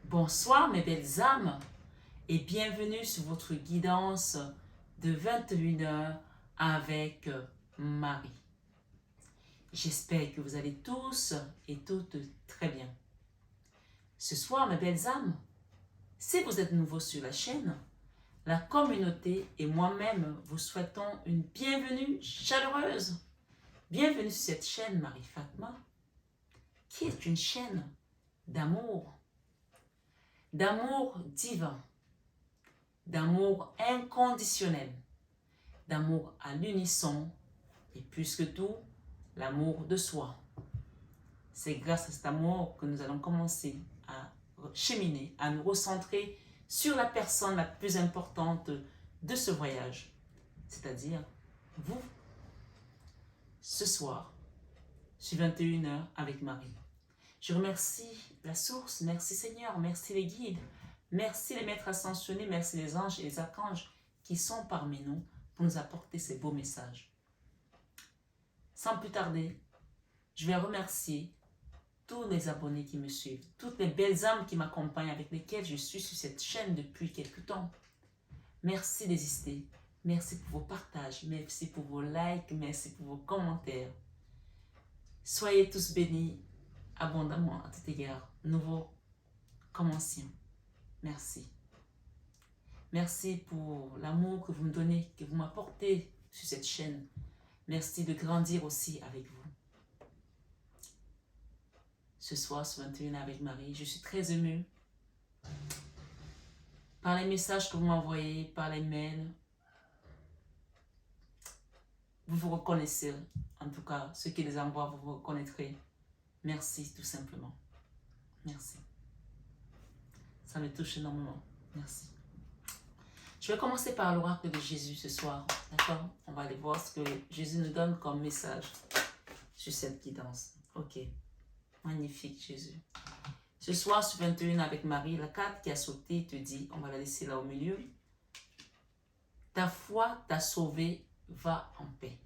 Bonsoir mes belles âmes et bienvenue sur votre guidance de 21h avec Marie. J'espère que vous allez tous et toutes très bien. Ce soir mes belles âmes, si vous êtes nouveau sur la chaîne, la communauté et moi-même vous souhaitons une bienvenue chaleureuse. Bienvenue sur cette chaîne Marie Fatma, qui est une chaîne d'amour divin, d'amour inconditionnel, d'amour à l'unisson et plus que tout, l'amour de soi. C'est grâce à cet amour que nous allons commencer à cheminer, à nous recentrer sur la personne la plus importante de ce voyage, c'est-à-dire vous. Ce soir, sur 21h avec Marie. Je remercie la source, merci Seigneur, merci les guides, merci les maîtres ascensionnés, merci les anges et les archanges qui sont parmi nous pour nous apporter ces beaux messages. Sans plus tarder, je vais remercier tous les abonnés qui me suivent, toutes les belles âmes qui m'accompagnent, avec lesquelles je suis sur cette chaîne depuis quelque temps. Merci d'exister, merci pour vos partages, merci pour vos likes, merci pour vos commentaires. Soyez tous bénis abondamment à tout égard. Nouveau commencions. Merci. Merci pour l'amour que vous me donnez, que vous m'apportez sur cette chaîne. Merci de grandir aussi avec vous. Ce soir, sur 21 avec Marie, je suis très émue par les messages que vous m'envoyez, par les mails. Vous vous reconnaissez, en tout cas, ceux qui les envoient, vous vous reconnaîtrez. Merci, tout simplement. Merci. Ça me touche énormément. Merci. Je vais commencer par l'oracle de Jésus ce soir. D'accord? On va aller voir ce que Jésus nous donne comme message sur cette guidance. Ok. Magnifique Jésus. Ce soir, sur 21 avec Marie, la carte qui a sauté te dit, on va la laisser là au milieu. Ta foi t'a sauvé, va en paix.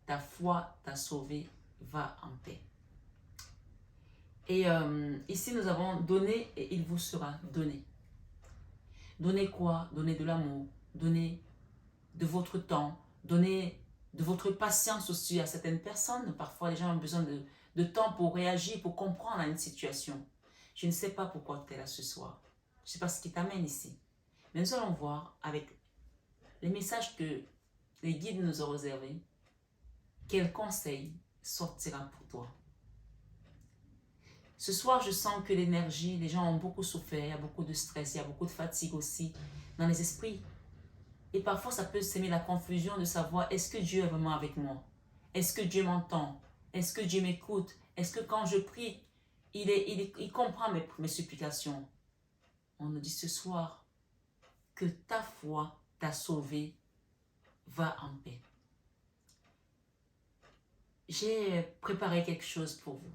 Ta foi t'a sauvé, va en paix. Et ici, nous avons donné et il vous sera donné. Donnez quoi? Donnez de l'amour, donnez de votre temps, donnez de votre patience aussi à certaines personnes. Parfois, les gens ont besoin de temps pour réagir, pour comprendre à une situation. Je ne sais pas pourquoi tu es là ce soir. Je ne sais pas ce qui t'amène ici. Mais nous allons voir avec les messages que les guides nous ont réservés, quel conseil sortira pour toi. Ce soir, je sens que l'énergie, les gens ont beaucoup souffert, il y a beaucoup de stress, il y a beaucoup de fatigue aussi dans les esprits. Et parfois, ça peut s'aimer la confusion de savoir, est-ce que Dieu est vraiment avec moi? Est-ce que Dieu m'entend? Est-ce que Dieu m'écoute? Est-ce que quand je prie, il comprend mes supplications? On nous dit ce soir que ta foi t'a sauvé, va en paix. J'ai préparé quelque chose pour vous.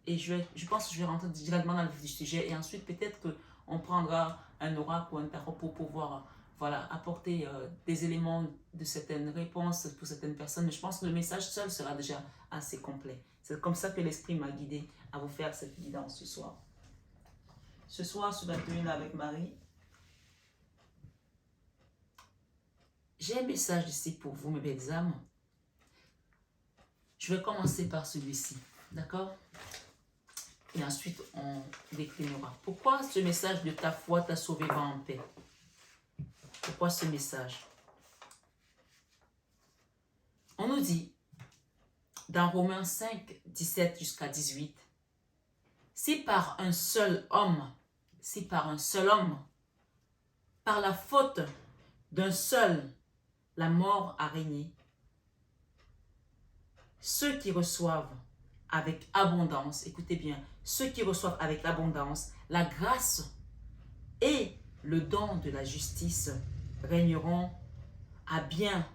Et je pense que je vais rentrer directement dans le vif du sujet. Et ensuite, peut-être qu'on prendra un oracle ou un tarot pour pouvoir apporter des éléments de certaines réponses pour certaines personnes. Mais je pense que le message seul sera déjà assez complet. C'est comme ça que l'Esprit m'a guidé à vous faire cette guidance ce soir. Ce soir, sur 21 avec Marie, j'ai un message ici pour vous, mes belles âmes. Je vais commencer par celui-ci. D'accord? Et ensuite, on déclinera. Pourquoi ce message de ta foi t'a sauvé, va en paix? Pourquoi ce message? On nous dit, dans Romains 5, 17 jusqu'à 18, si par un seul homme, par la faute d'un seul, la mort a régné, ceux qui reçoivent avec abondance, écoutez bien, ceux qui reçoivent avec abondance la grâce et le don de la justice régneront à bien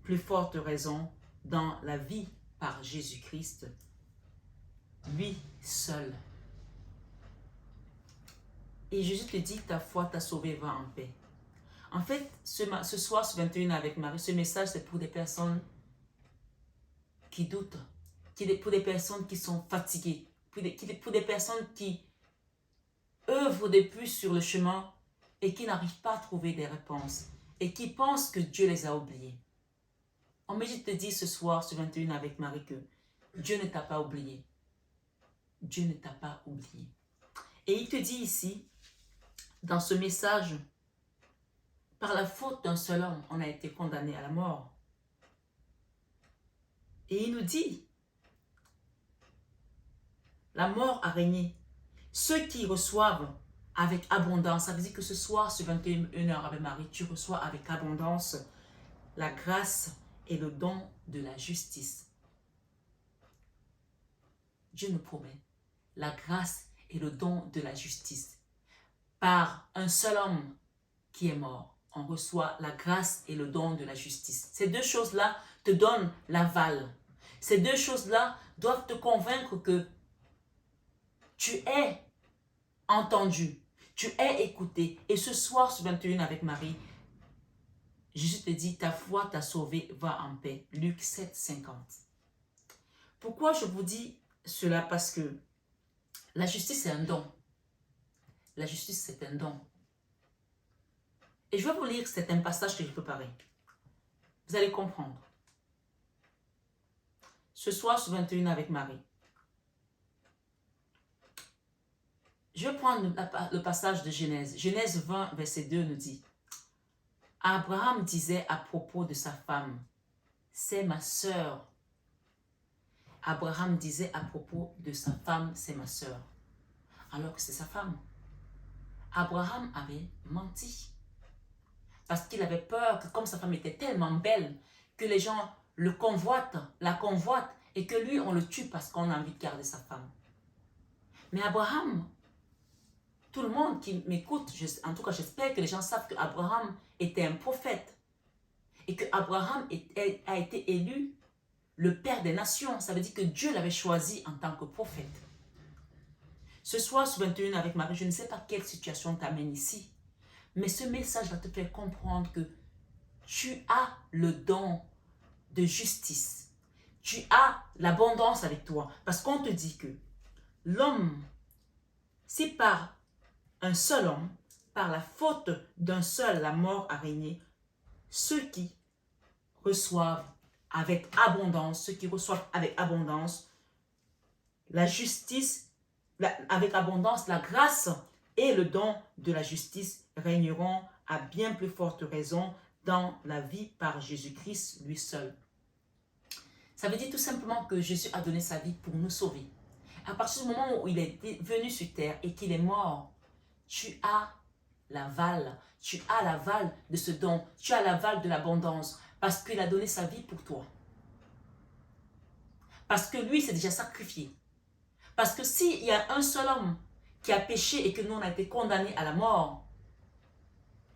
plus forte raison dans la vie par Jésus-Christ, lui seul. Et Jésus te dit, ta foi t'a sauvé, va en paix. En fait, ce soir, sur 21 avec Marie, ce message, c'est pour des personnes qui doutent, pour des personnes qui sont fatiguées, pour des personnes qui œuvrent depuis sur le chemin et qui n'arrivent pas à trouver des réponses et qui pensent que Dieu les a oubliés. On médite te dire ce soir sur 21 avec Marie que Dieu ne t'a pas oublié. Dieu ne t'a pas oublié. Et il te dit ici, dans ce message, par la faute d'un seul homme, on a été condamné à la mort. Et il nous dit, la mort a régné. Ceux qui reçoivent avec abondance, ça veut dire que ce soir, sur 21h avec Marie, tu reçois avec abondance la grâce et le don de la justice. Dieu nous promet la grâce et le don de la justice. Par un seul homme qui est mort, on reçoit la grâce et le don de la justice. Ces deux choses-là te donnent l'aval. Ces deux choses-là doivent te convaincre que tu es entendu, tu es écouté. Et ce soir, sur 21 avec Marie, Jésus te dit, ta foi t'a sauvé, va en paix. Luc 7, 50. Pourquoi je vous dis cela? Parce que la justice, c'est un don. La justice, c'est un don. Et je vais vous lire certains passages que j'ai préparés. Vous allez comprendre. Ce soir, sur 21 avec Marie. Je vais prendre le passage de Genèse. Genèse 20, verset 2 nous dit, Abraham disait à propos de sa femme, c'est ma sœur. Abraham disait à propos de sa femme, c'est ma sœur. Alors que c'est sa femme. Abraham avait menti. Parce qu'il avait peur que comme sa femme était tellement belle, que les gens la convoitent, et que lui, on le tue parce qu'on a envie de garder sa femme. Mais Abraham, tout le monde qui m'écoute, en tout cas j'espère que les gens savent qu'Abraham était un prophète. Et qu'Abraham a été élu le père des nations. Ça veut dire que Dieu l'avait choisi en tant que prophète. Ce soir, sur 21 avec Marie, je ne sais pas quelle situation t'amène ici. Mais ce message va te faire comprendre que tu as le don de justice. Tu as l'abondance avec toi. Parce qu'on te dit que l'homme, si par un seul homme, par la faute d'un seul, la mort a régné, ceux qui reçoivent avec abondance, la justice, avec abondance, la grâce et le don de la justice régneront à bien plus forte raison dans la vie par Jésus-Christ lui seul. Ça veut dire tout simplement que Jésus a donné sa vie pour nous sauver. À partir du moment où il est venu sur terre et qu'il est mort, tu as l'aval de ce don, tu as l'aval de l'abondance parce qu'il a donné sa vie pour toi. Parce que lui s'est déjà sacrifié. Parce que s'il y a un seul homme qui a péché et que nous on a été condamnés à la mort,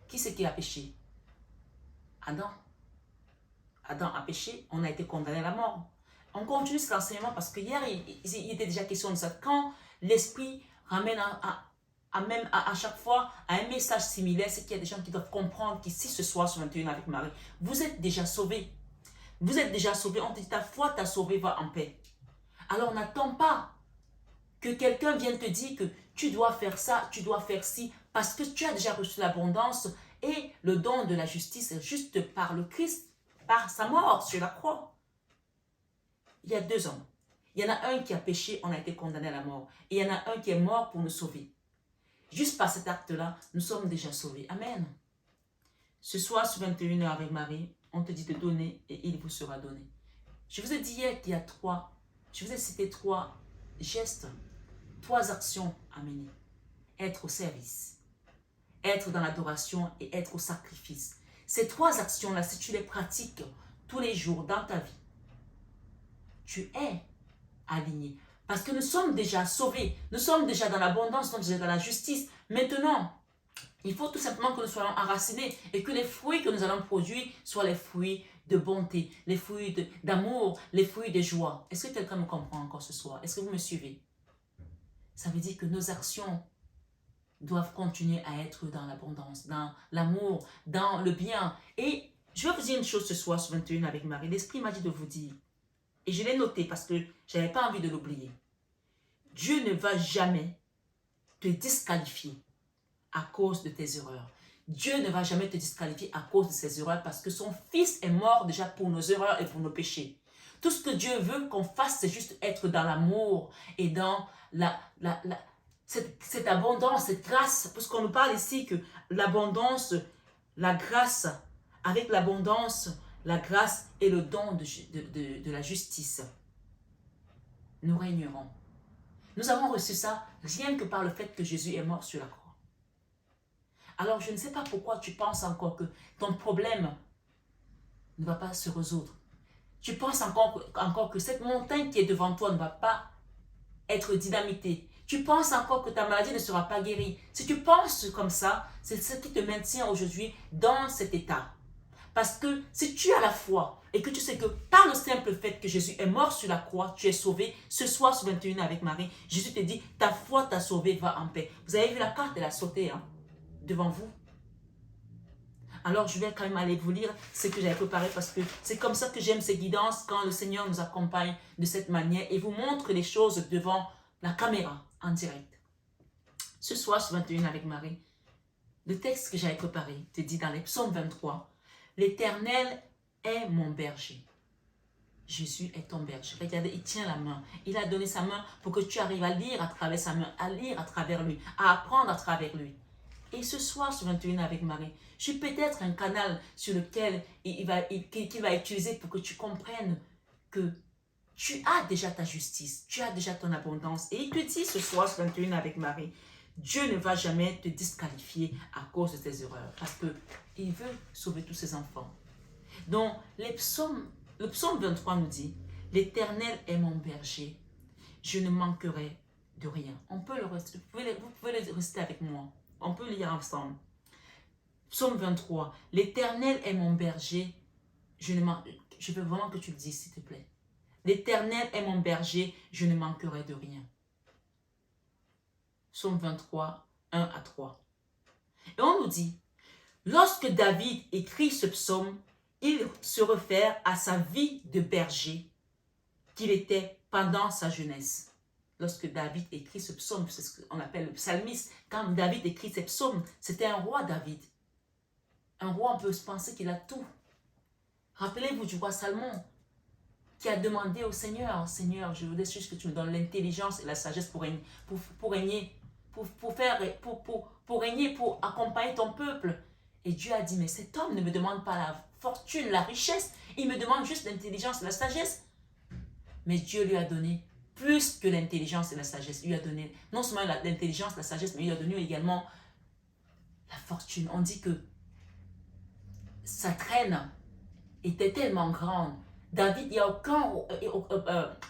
qui c'est qui a péché? Adam. Adam a péché, on a été condamné à la mort. On continue cet enseignement parce que hier, il était déjà question de ça. Quand l'Esprit ramène à chaque fois à un message similaire, c'est qu'il y a des gens qui doivent comprendre qu'ici, ce soir, sur 21 avec Marie, vous êtes déjà sauvés. Vous êtes déjà sauvés. On te dit, ta foi t'a sauvé, va en paix. Alors, n'attends pas que quelqu'un vienne te dire que tu dois faire ça, tu dois faire ci, parce que tu as déjà reçu l'abondance et le don de la justice juste par le Christ, par sa mort sur la croix. Il y a deux hommes. Il y en a un qui a péché, on a été condamné à la mort. Et il y en a un qui est mort pour nous sauver. Juste par cet acte-là, nous sommes déjà sauvés. Amen. Ce soir, sur 21h avec Marie, on te dit de donner et il vous sera donné. Je vous ai dit hier qu'il y a je vous ai cité 3 gestes, 3 actions à mener. Être au service, être dans l'adoration et être au sacrifice. Ces 3 actions-là, si tu les pratiques tous les jours dans ta vie, tu es aligné. Parce que nous sommes déjà sauvés, nous sommes déjà dans l'abondance, nous sommes déjà dans la justice. Maintenant, il faut tout simplement que nous soyons enracinés et que les fruits que nous allons produire soient les fruits de bonté, les fruits d'amour, les fruits de joie. Est-ce que quelqu'un me comprend encore ce soir? Est-ce que vous me suivez? Ça veut dire que nos actions doivent continuer à être dans l'abondance, dans l'amour, dans le bien. Et je vais vous dire une chose ce soir sur 21 avec Marie. L'Esprit m'a dit de vous dire, et je l'ai noté parce que je n'avais pas envie de l'oublier. Dieu ne va jamais te disqualifier à cause de tes erreurs. Dieu ne va jamais te disqualifier à cause de ses erreurs parce que son Fils est mort déjà pour nos erreurs et pour nos péchés. Tout ce que Dieu veut qu'on fasse, c'est juste être dans l'amour et dans cette abondance, cette grâce. Parce qu'on nous parle ici que l'abondance, la grâce, avec l'abondance, la grâce et le don de la justice, nous régnerons. Nous avons reçu ça rien que par le fait que Jésus est mort sur la croix. Alors, je ne sais pas pourquoi tu penses encore que ton problème ne va pas se résoudre. Tu penses encore que cette montagne qui est devant toi ne va pas être dynamitée. Tu penses encore que ta maladie ne sera pas guérie. Si tu penses comme ça, c'est ce qui te maintient aujourd'hui dans cet état. Parce que si tu as la foi et que tu sais que par le simple fait que Jésus est mort sur la croix, tu es sauvé, ce soir sur 21 avec Marie, Jésus te dit, ta foi t'a sauvé, va en paix. Vous avez vu la carte, elle a sauté devant vous. Alors je vais quand même aller vous lire ce que j'avais préparé parce que c'est comme ça que j'aime ces guidances quand le Seigneur nous accompagne de cette manière et vous montre les choses devant la caméra en direct. Ce soir sur 21 avec Marie, le texte que j'avais préparé te dit dans les psaumes 23, « L'Éternel est mon berger. » Jésus est ton berger. Regardez, il tient la main. Il a donné sa main pour que tu arrives à lire à travers sa main, à lire à travers lui, à apprendre à travers lui. Et ce soir sur 21 avec Marie, je suis peut-être un canal sur lequel qu'il va utiliser pour que tu comprennes que tu as déjà ta justice, tu as déjà ton abondance. Et il te dit ce soir sur 21 avec Marie, Dieu ne va jamais te disqualifier à cause de tes erreurs parce qu'il veut sauver tous ses enfants. Donc, le psaume 23 nous dit, « L'Éternel est mon berger, je ne manquerai de rien. » On peut vous pouvez le réciter avec moi. On peut lire ensemble. Psaume 23. « L'Éternel est mon berger. » Je veux vraiment que tu le dises, s'il te plaît. « L'Éternel est mon berger. Je ne manquerai de rien. » Psaume 23, 1 à 3. Et on nous dit, lorsque David écrit ce psaume, il se réfère à sa vie de berger qu'il était pendant sa jeunesse. Lorsque David écrit ce psaume, c'est ce qu'on appelle le psalmiste. Quand David écrit ce psaume, c'était un roi David. Un roi, on peut se penser qu'il a tout. Rappelez-vous du roi Salomon qui a demandé au Seigneur, « Seigneur, je voudrais juste que tu me donnes l'intelligence et la sagesse pour régner, pour accompagner ton peuple. » Et Dieu a dit, « Mais cet homme ne me demande pas la fortune, la richesse, il me demande juste l'intelligence et la sagesse. » Mais Dieu lui a donné plus que l'intelligence et la sagesse. Il lui a donné non seulement l'intelligence, la sagesse, mais il lui a donné également la fortune. On dit que sa traîne était tellement grande. David,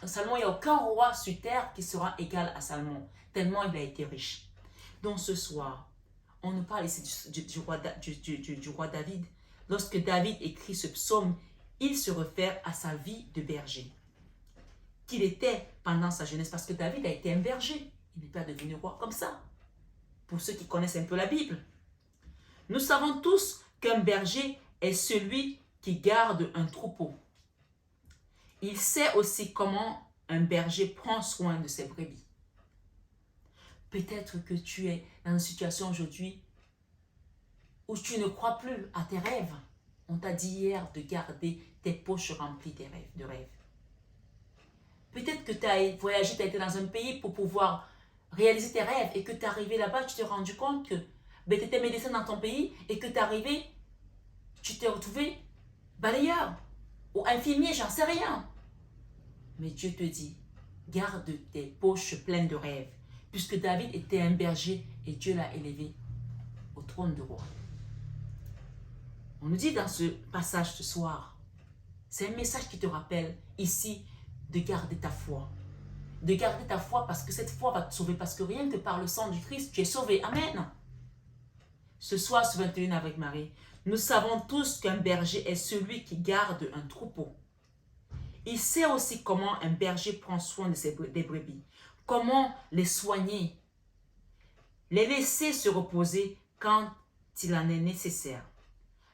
Salomon, il n'y a aucun roi sur terre qui sera égal à Salomon, tellement il a été riche. Donc ce soir, on nous parle ici du roi David. Lorsque David écrit ce psaume, il se réfère à sa vie de berger qu'il était pendant sa jeunesse, parce que David a été un berger. Il n'est pas devenu roi comme ça. Pour ceux qui connaissent un peu la Bible. Nous savons tous qu'un berger est celui qui garde un troupeau. Il sait aussi comment un berger prend soin de ses brebis. Peut-être que tu es dans une situation aujourd'hui où tu ne crois plus à tes rêves. On t'a dit hier de garder tes poches remplies de rêves. Peut-être que tu as voyagé, tu as été dans un pays pour pouvoir réaliser tes rêves et que tu es arrivé là-bas, tu t'es rendu compte que tu étais médecin dans ton pays et que tu es arrivé, tu t'es retrouvé balayeur ou infirmier, j'en sais rien. Mais Dieu te dit, garde tes poches pleines de rêves, puisque David était un berger et Dieu l'a élevé au trône de roi. On nous dit dans ce passage ce soir, c'est un message qui te rappelle ici de garder ta foi. De garder ta foi parce que cette foi va te sauver, parce que rien que par le sang du Christ, tu es sauvé. Amen. Ce soir, ce 21 avec Marie, nous savons tous qu'un berger est celui qui garde un troupeau. Il sait aussi comment un berger prend soin des brebis, comment les soigner, les laisser se reposer quand il en est nécessaire,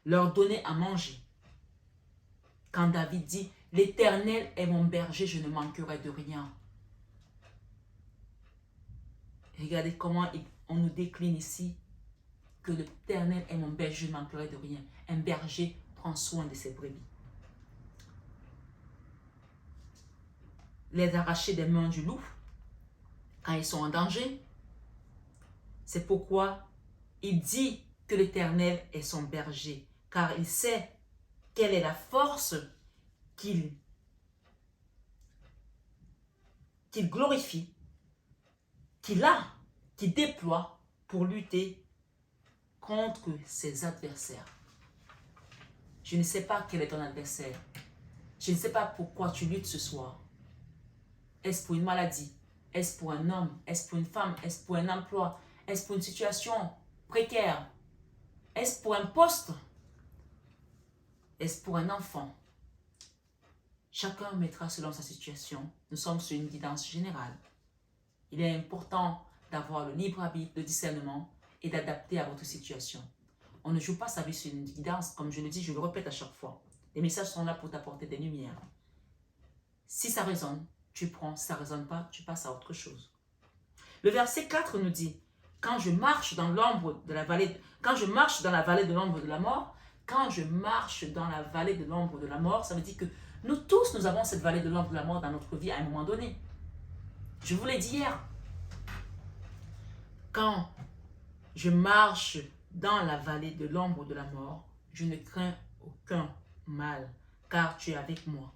leur donner à manger. Quand David dit, « L'Éternel est mon berger, je ne manquerai de rien. » Regardez comment on nous décline ici que l'Éternel est mon berger, je ne manquerai de rien. Un berger prend soin de ses brebis. Les arracher des mains du loup quand ils sont en danger. C'est pourquoi il dit que l'Éternel est son berger, car il sait quelle est la force qu'il glorifie, qu'il déploie pour lutter contre ses adversaires. Je ne sais pas quel est ton adversaire. Je ne sais pas pourquoi tu luttes ce soir. Est-ce pour une maladie? Est-ce pour un homme? Est-ce pour une femme? Est-ce pour un emploi? Est-ce pour une situation précaire? Est-ce pour un poste? Est-ce pour un enfant? Chacun mettra selon sa situation. Nous sommes sur une guidance générale. Il est important d'avoir le libre arbitre, le discernement et d'adapter à votre situation. On ne joue pas sa vie sur une guidance, comme je le dis, je le répète à chaque fois. Les messages sont là pour t'apporter des lumières. Si ça résonne, tu prends. Si ça ne résonne pas, tu passes à autre chose. Le verset 4 nous dit, quand je marche dans l'ombre de la vallée, quand je marche dans la vallée de l'ombre de la mort, quand je marche dans la vallée de l'ombre de la mort, ça veut dire que nous tous, nous avons cette vallée de l'ombre de la mort dans notre vie à un moment donné. Je vous l'ai dit hier. Quand je marche dans la vallée de l'ombre de la mort, je ne crains aucun mal, car tu es avec moi.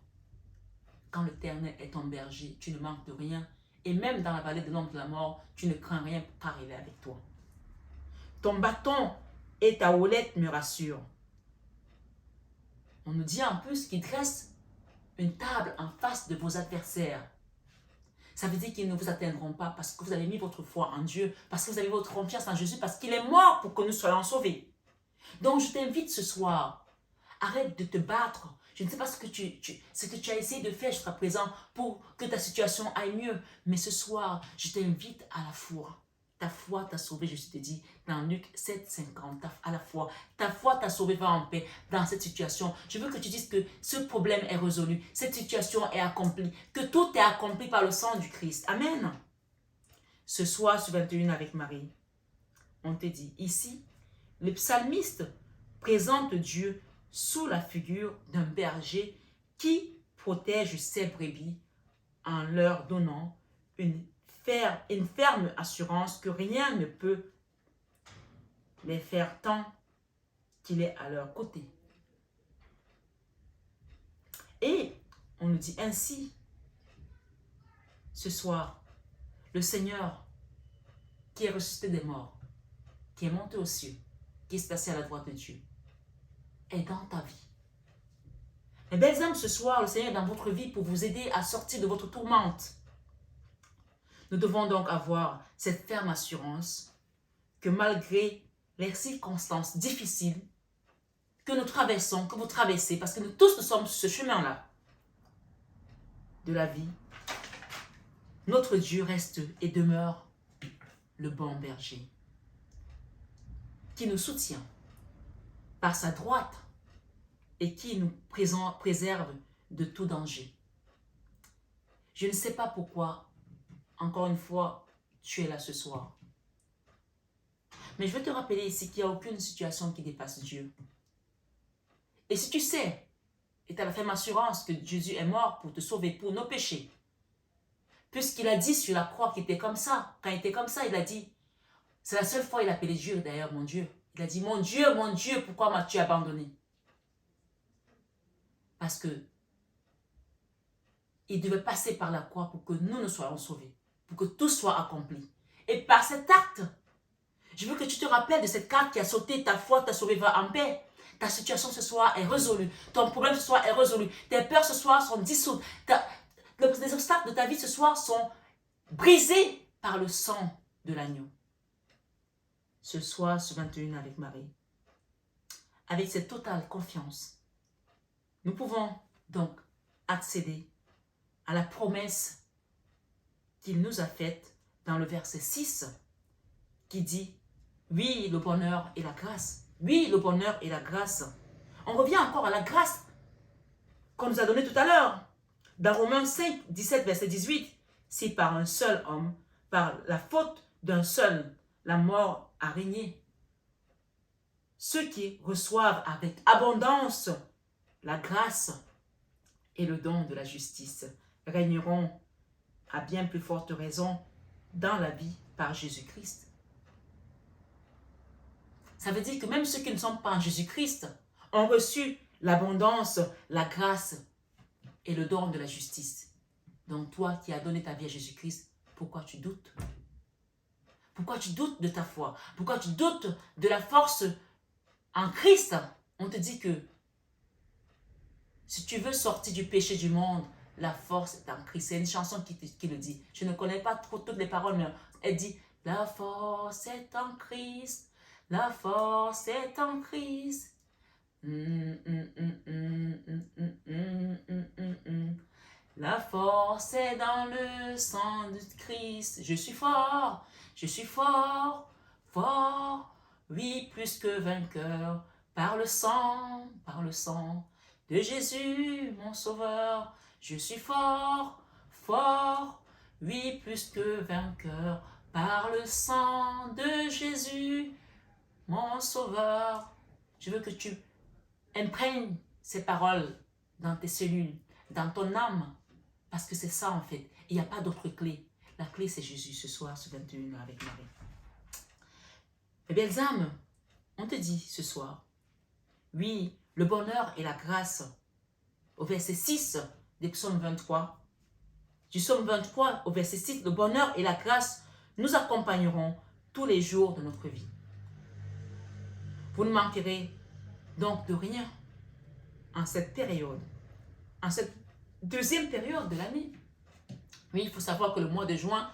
Quand l'Éternel est ton berger, tu ne manques de rien. Et même dans la vallée de l'ombre de la mort, tu ne crains rien, car il est avec toi. Ton bâton et ta houlette me rassurent. On nous dit en plus qu'il dresse une table en face de vos adversaires. Ça veut dire qu'ils ne vous atteindront pas parce que vous avez mis votre foi en Dieu, parce que vous avez votre confiance en Jésus, parce qu'il est mort pour que nous soyons sauvés. Donc je t'invite ce soir, arrête de te battre. Je ne sais pas ce que tu as essayé de faire jusqu'à présent pour que ta situation aille mieux. Mais ce soir, je t'invite à la foi. Ta foi t'a sauvé, je te dis, dans Luc 7,50, à la foi. Ta foi t'a sauvé, va en paix dans cette situation. Je veux que tu dises que ce problème est résolu, cette situation est accomplie, que tout est accompli par le sang du Christ. Amen. Ce soir, sur 21 avec Marie, on te dit, ici, le psalmiste présente Dieu sous la figure d'un berger qui protège ses brebis en leur donnant une ferme assurance que rien ne peut les faire tant qu'il est à leur côté. Et on nous dit ainsi, ce soir, le Seigneur qui est ressuscité des morts, qui est monté aux cieux, qui est placé à la droite de Dieu, est dans ta vie. Mes belles âmes, ce soir, le Seigneur est dans votre vie pour vous aider à sortir de votre tourmente. Nous devons donc avoir cette ferme assurance que malgré les circonstances difficiles que nous traversons, que vous traversez, parce que nous tous nous sommes sur ce chemin-là de la vie, notre Dieu reste et demeure le bon berger qui nous soutient par sa droite et qui nous préserve de tout danger. Je ne sais pas pourquoi, encore une fois, tu es là ce soir. Mais je veux te rappeler ici qu'il n'y a aucune situation qui dépasse Dieu. Et si tu sais, et tu as la ferme assurance que Jésus est mort pour te sauver, pour nos péchés, puisqu'il a dit sur la croix qu'il était comme ça, quand il était comme ça, il a dit, c'est la seule fois qu'il a appelé Dieu d'ailleurs, mon Dieu. Il a dit, mon Dieu, pourquoi m'as-tu abandonné? Parce que il devait passer par la croix pour que nous soyons sauvés, pour que tout soit accompli. Et par cet acte, je veux que tu te rappelles de cette carte qui a sauté, ta foi t'a sauvé, va en paix. Ta situation ce soir est résolue. Ton problème ce soir est résolu. Tes peurs ce soir sont dissoutes. Les obstacles de ta vie ce soir sont brisés par le sang de l'agneau. Ce soir, ce 21 avec Marie, avec cette totale confiance, nous pouvons donc accéder à la promesse qu'il nous a faite dans le verset 6 qui dit « Oui, le bonheur et la grâce. Oui, le bonheur et la grâce. » On revient encore à la grâce qu'on nous a donnée tout à l'heure. Dans Romains 5, 17, verset 18, « Si par un seul homme, par la faute d'un seul, la mort a régné. Ceux qui reçoivent avec abondance la grâce et le don de la justice régneront à bien plus forte raison dans la vie par Jésus-Christ. Ça veut dire que même ceux qui ne sont pas en Jésus-Christ ont reçu l'abondance, la grâce et le don de la justice. Donc toi qui as donné ta vie à Jésus-Christ, pourquoi tu doutes? Pourquoi tu doutes de ta foi? Pourquoi tu doutes de la force en Christ? On te dit que si tu veux sortir du péché du monde, la force est en Christ. C'est une chanson qui le dit. Je ne connais pas trop toutes les paroles, mais elle dit « La force est en Christ, la force est en Christ. » La force est dans le sang de Christ. Je suis fort, fort, oui, plus que vainqueur, par le sang de Jésus, mon sauveur. Je suis fort, oui, plus que vainqueur, par le sang de Jésus, mon sauveur. Je veux que tu imprègnes ces paroles dans tes cellules, dans ton âme, parce que c'est ça en fait. Il n'y a pas d'autre clé. La clé c'est Jésus ce soir, ce 21 avec Marie. Mes belles âmes, on te dit ce soir, oui, le bonheur et la grâce, au verset 6 du psaume 23, du psaume 23 au verset 6, le bonheur et la grâce nous accompagneront tous les jours de notre vie. Vous ne manquerez donc de rien en cette période, en cette deuxième période de l'année. Oui, il faut savoir que le mois de juin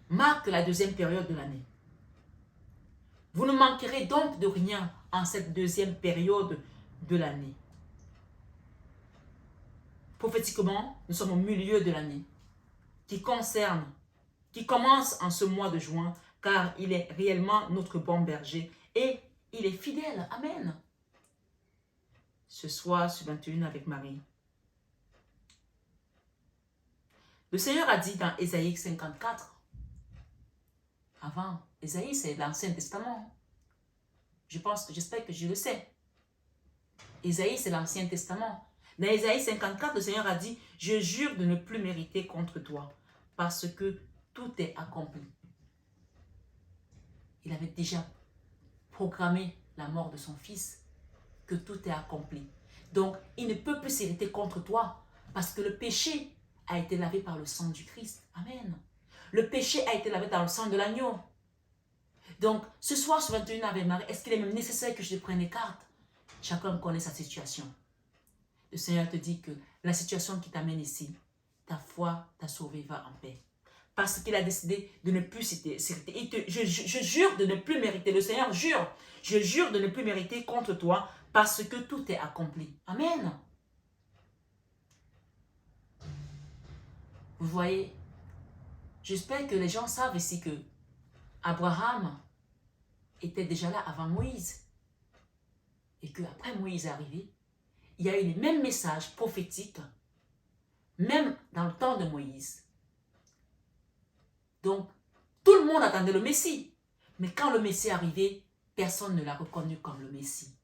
marque la deuxième période de l'année. Vous ne manquerez donc de rien en cette deuxième période de l'année. Prophétiquement, nous sommes au milieu de l'année qui commence en ce mois de juin, car il est réellement notre bon berger et il est fidèle. Amen. Ce soir, ce 21 avec Marie. Le Seigneur a dit dans Ésaïe 54, avant, Ésaïe c'est l'Ancien Testament. J'espère que je le sais. Ésaïe c'est l'Ancien Testament. Dans Ésaïe 54, le Seigneur a dit, je jure de ne plus mériter contre toi, parce que tout est accompli. Il avait déjà programmé la mort de son fils, que tout est accompli. Donc, il ne peut plus s'irriter contre toi, parce que le péché a été lavé par le sang du Christ. Amen. Le péché a été lavé dans le sang de l'agneau. Donc, ce soir, ce 21 Ave Marie, est-ce qu'il est même nécessaire que je te prenne les cartes? Chacun connaît sa situation. Le Seigneur te dit que la situation qui t'amène ici, ta foi t'a sauvé, va en paix. Parce qu'il a décidé de ne plus s'irriter. Je jure de ne plus mériter. Le Seigneur jure. Je jure de ne plus mériter contre toi parce que tout est accompli. Amen. Vous voyez, j'espère que les gens savent ici que Abraham était déjà là avant Moïse. Et qu'après Moïse est arrivé, il y a eu les mêmes messages prophétiques, même dans le temps de Moïse. Donc, tout le monde attendait le Messie. Mais quand le Messie est arrivé, personne ne l'a reconnu comme le Messie.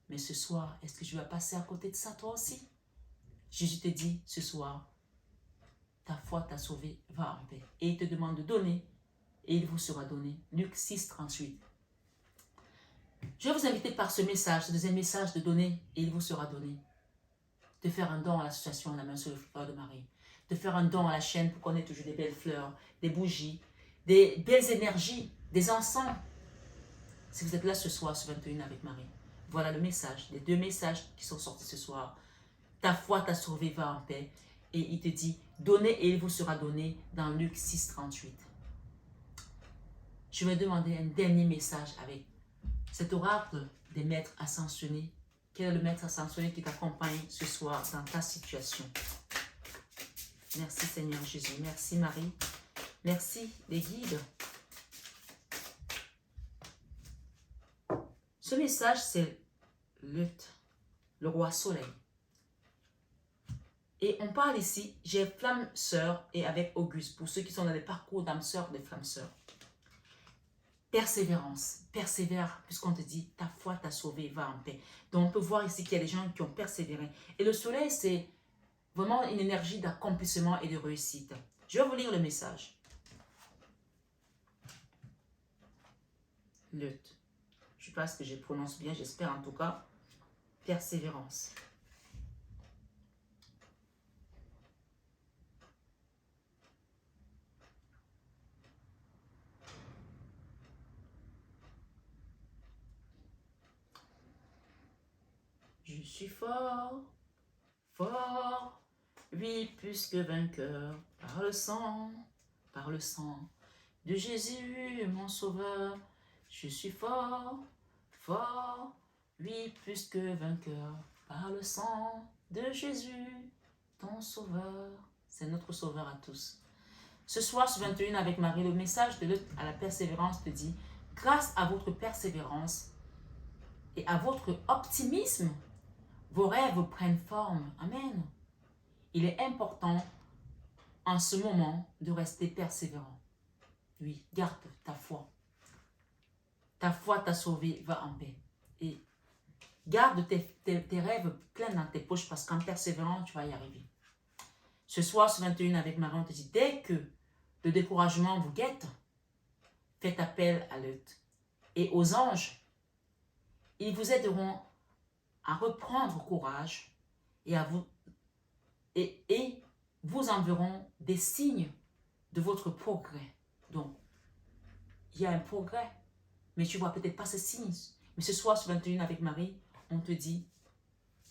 Mais ce soir, est-ce que je vais passer à côté de ça toi aussi? Jésus te dit ce soir, ta foi t'a sauvé, va en paix. Et il te demande de donner, et il vous sera donné. Luc 6, 38. Je vais vous inviter par ce message, ce deuxième message, de donner, et il vous sera donné. De faire un don à l'association La Main sur le Fleur de Marie. De faire un don à la chaîne pour qu'on ait toujours des belles fleurs, des bougies, des belles énergies, des encens. Si vous êtes là ce soir, ce 21 avec Marie, voilà le message, les deux messages qui sont sortis ce soir. Ta foi t'a sauvé, va en paix. Et il te dit, donnez et il vous sera donné dans Luc 6, 38. Je vais demander un dernier message avec cet oracle des maîtres ascensionnés. Quel est le maître ascensionné qui t'accompagne ce soir dans ta situation? Merci Seigneur Jésus. Merci Marie. Merci les guides. Ce message, c'est le roi soleil. Et on parle ici, j'ai flamme sœur et avec Auguste, pour ceux qui sont dans les parcours d'âme sœur, des flammes sœurs. Persévérance, persévère, puisqu'on te dit, ta foi t'a sauvé, va en paix. Donc on peut voir ici qu'il y a des gens qui ont persévéré. Et le soleil, c'est vraiment une énergie d'accomplissement et de réussite. Je vais vous lire le message. Lutte. Je ne sais pas ce que je prononce bien, j'espère en tout cas. Persévérance. Je suis fort, fort, oui, plus que vainqueur, par le sang de Jésus, mon sauveur. Je suis fort, fort, oui, plus que vainqueur, par le sang de Jésus, ton sauveur. C'est notre sauveur à tous. Ce soir, sur 21 avec Marie, le message de lutte à la persévérance te dit, grâce à votre persévérance et à votre optimisme, vos rêves prennent forme. Amen. Il est important en ce moment de rester persévérant. Oui, garde ta foi. Ta foi t'a sauvé, va en paix. Et garde tes rêves pleins dans tes poches parce qu'en persévérant, tu vas y arriver. Ce soir, sur 21 avec Marie, on te dit, dès que le découragement vous guette, faites appel à lutte et aux anges. Ils vous aideront à reprendre courage et vous enverront des signes de votre progrès. Donc, il y a un progrès, mais tu ne vois peut-être pas ces signes. Mais ce soir, sur 21 avec Marie, on te dit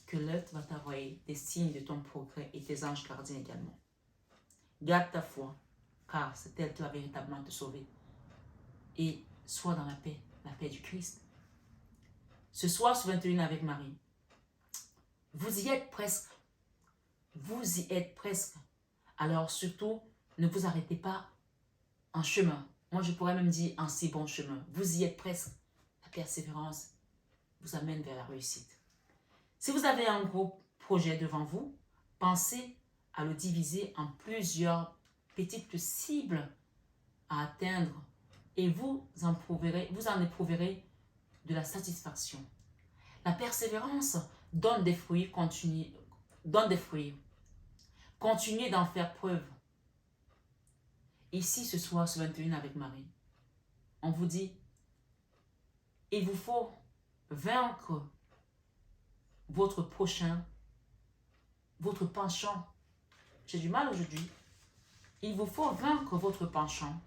que l'autre va t'envoyer des signes de ton progrès et tes anges gardiens également. Garde ta foi, car c'est elle qui va véritablement te sauver. Et sois dans la paix du Christ. Ce soir, sur 21 avec Marie, vous y êtes presque. Vous y êtes presque. Alors surtout, ne vous arrêtez pas en chemin. Moi, je pourrais même dire en si bon chemin. Vous y êtes presque. La persévérance vous amène vers la réussite. Si vous avez un gros projet devant vous, pensez à le diviser en plusieurs petites cibles à atteindre et vous en éprouverez de la satisfaction. La persévérance donne des fruits, continuez d'en faire preuve. Ici, ce soir, sur 21 avec Marie, on vous dit, il vous faut vaincre votre prochain, votre penchant. J'ai du mal aujourd'hui. Il vous faut vaincre votre penchant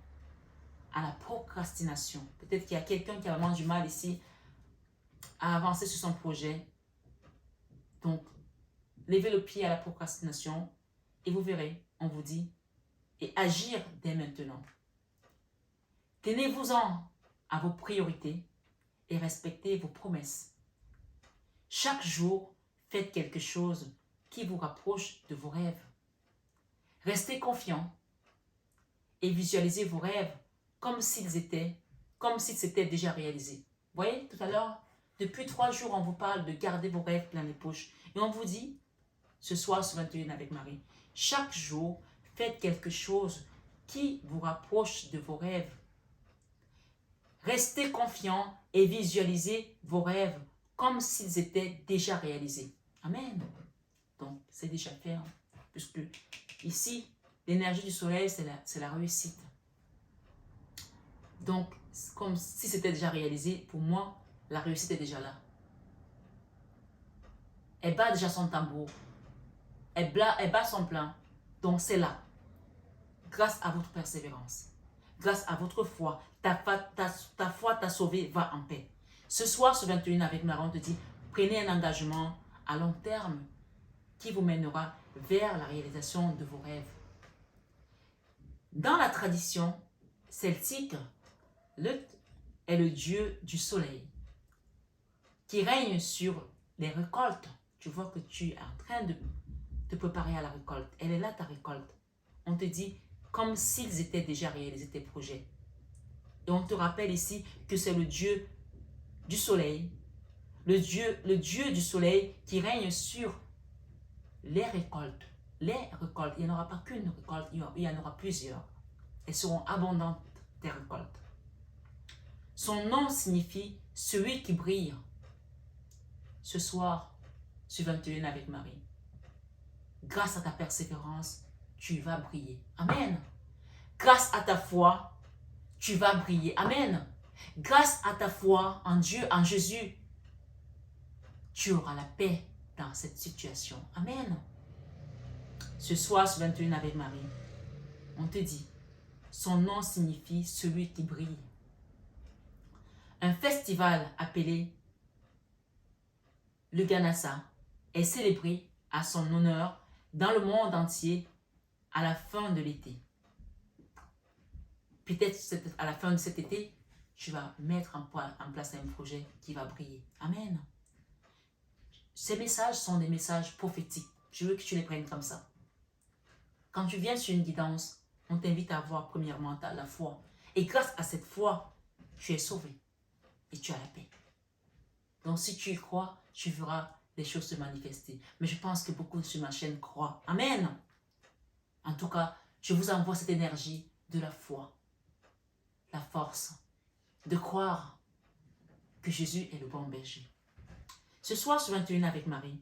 à la procrastination. Peut-être qu'il y a quelqu'un qui a vraiment du mal ici à avancer sur son projet. Donc, levez le pied à la procrastination et vous verrez, on vous dit, et agir dès maintenant. Tenez-vous-en à vos priorités et respectez vos promesses. Chaque jour, faites quelque chose qui vous rapproche de vos rêves. Restez confiant et visualisez vos rêves comme s'ils s'étaient déjà réalisés. Vous voyez, tout à l'heure, depuis 3 jours, on vous parle de garder vos rêves plein les poches. Et on vous dit, ce soir sur 21 avec Marie, chaque jour, faites quelque chose qui vous rapproche de vos rêves. Restez confiant et visualisez vos rêves comme s'ils étaient déjà réalisés. Amen. Donc, c'est déjà fait. Puisque ici, l'énergie du soleil, c'est la réussite. Donc, comme si c'était déjà réalisé, pour moi, la réussite est déjà là. Elle bat déjà son tambour. Elle bat son plein. Donc, c'est là. Grâce à votre persévérance. Grâce à votre foi. Ta foi t'a sauvé, va en paix. Ce soir, sur 21 avec Marie, on te dit, prenez un engagement à long terme qui vous mènera vers la réalisation de vos rêves. Dans la tradition celtique, Lut est le dieu du soleil qui règne sur les récoltes. Tu vois que tu es en train de te préparer à la récolte. Elle est là ta récolte. On te dit comme s'ils étaient déjà réalisés tes projets. Et on te rappelle ici que c'est le dieu du soleil, le dieu du soleil qui règne sur les récoltes. Les récoltes, il n'y en aura pas qu'une récolte, il y en aura plusieurs. Elles seront abondantes, tes récoltes. Son nom signifie celui qui brille. Ce soir, sur 21 avec Marie, grâce à ta persévérance, tu vas briller. Amen. Grâce à ta foi, tu vas briller. Amen. Grâce à ta foi en Dieu, en Jésus, tu auras la paix dans cette situation. Amen. Ce soir, sur 21 avec Marie, on te dit, son nom signifie celui qui brille. Un festival appelé le Ganassa est célébré à son honneur dans le monde entier à la fin de l'été. Peut-être à la fin de cet été, tu vas mettre en place un projet qui va briller. Amen. Ces messages sont des messages prophétiques. Je veux que tu les prennes comme ça. Quand tu viens sur une guidance, on t'invite à avoir premièrement la foi. Et grâce à cette foi, tu es sauvé. Et tu as la paix. Donc si tu y crois, tu verras les choses se manifester. Mais je pense que beaucoup sur ma chaîne croient. Amen. En tout cas, je vous envoie cette énergie de la foi. La force de croire que Jésus est le bon berger. Ce soir sur 21 avec Marie,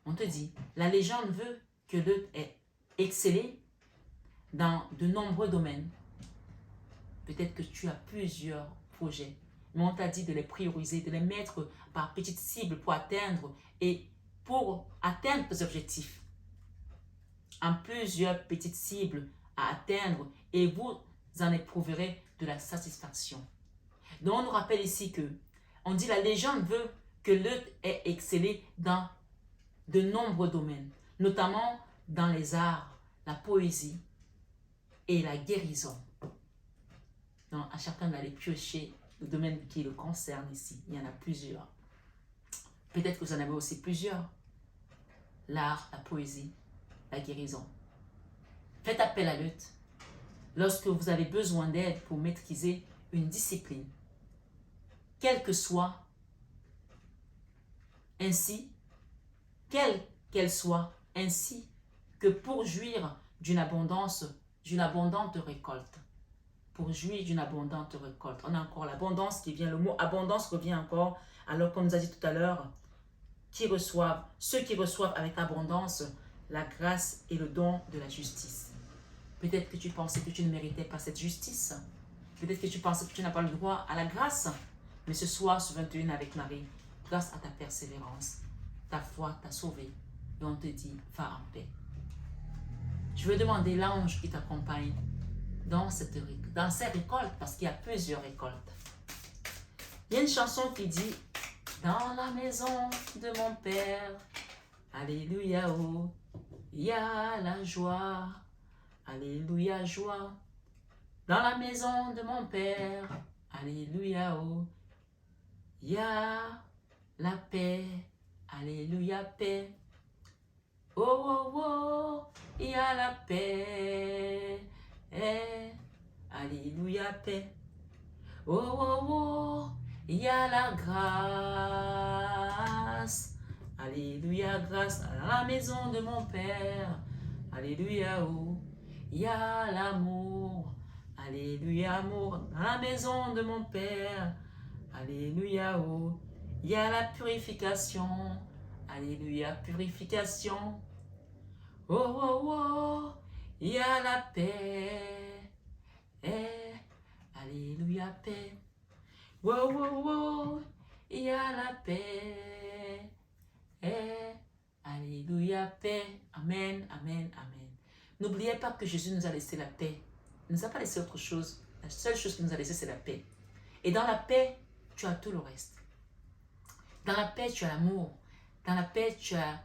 on te dit, la légende veut que Lot ait excellé dans de nombreux domaines. Peut-être que tu as plusieurs projets, mais on t'a dit de les prioriser, de les mettre par petites cibles pour atteindre tes objectifs. En plusieurs petites cibles à atteindre et vous en éprouverez de la satisfaction. Donc on nous rappelle ici que on dit la légende veut que Lot ait excellé dans de nombreux domaines, notamment dans les arts, la poésie et la guérison. Donc à chacun d'aller piocher le domaine qui le concerne ici. Il y en a plusieurs. Peut-être que vous en avez aussi plusieurs. L'art, la poésie, la guérison. Faites appel à Lot lorsque vous avez besoin d'aide pour maîtriser une discipline, quelle que soit, ainsi, quelle qu'elle soit, ainsi que pour jouir d'une abondante récolte. Pour jouir d'une abondante récolte. On a encore l'abondance qui vient, le mot abondance revient encore, alors qu'on nous a dit tout à l'heure, ceux qui reçoivent avec abondance la grâce et le don de la justice. Peut-être que tu pensais que tu ne méritais pas cette justice. Peut-être que tu pensais que tu n'as pas le droit à la grâce. Mais ce soir, sur 21 avec Marie, grâce à ta persévérance, ta foi t'a sauvé. Et on te dit, va en paix. Je vais demander l'ange qui t'accompagne dans ces récoltes, parce qu'il y a plusieurs récoltes. Il y a une chanson qui dit, dans la maison de mon Père, alléluia, oh, il y a la joie. Alléluia, joie, dans la maison de mon Père. Alléluia, oh, il y a la paix. Alléluia, paix. Oh, oh, oh, il y a la paix. Alléluia, paix. Oh, oh, oh, il y a la grâce. Alléluia, grâce à la maison de mon Père. Alléluia, oh. Il y a l'amour, alléluia, amour, dans la maison de mon Père, alléluia, oh. Il y a la purification, alléluia, purification, oh, oh, oh, il y a la paix, alléluia, paix, oh, oh, oh, il y a la paix, alléluia, paix, amen, amen, amen. N'oubliez pas que Jésus nous a laissé la paix. Il ne nous a pas laissé autre chose. La seule chose qu'il nous a laissé, c'est la paix. Et dans la paix, tu as tout le reste. Dans la paix, tu as l'amour. Dans la paix, tu as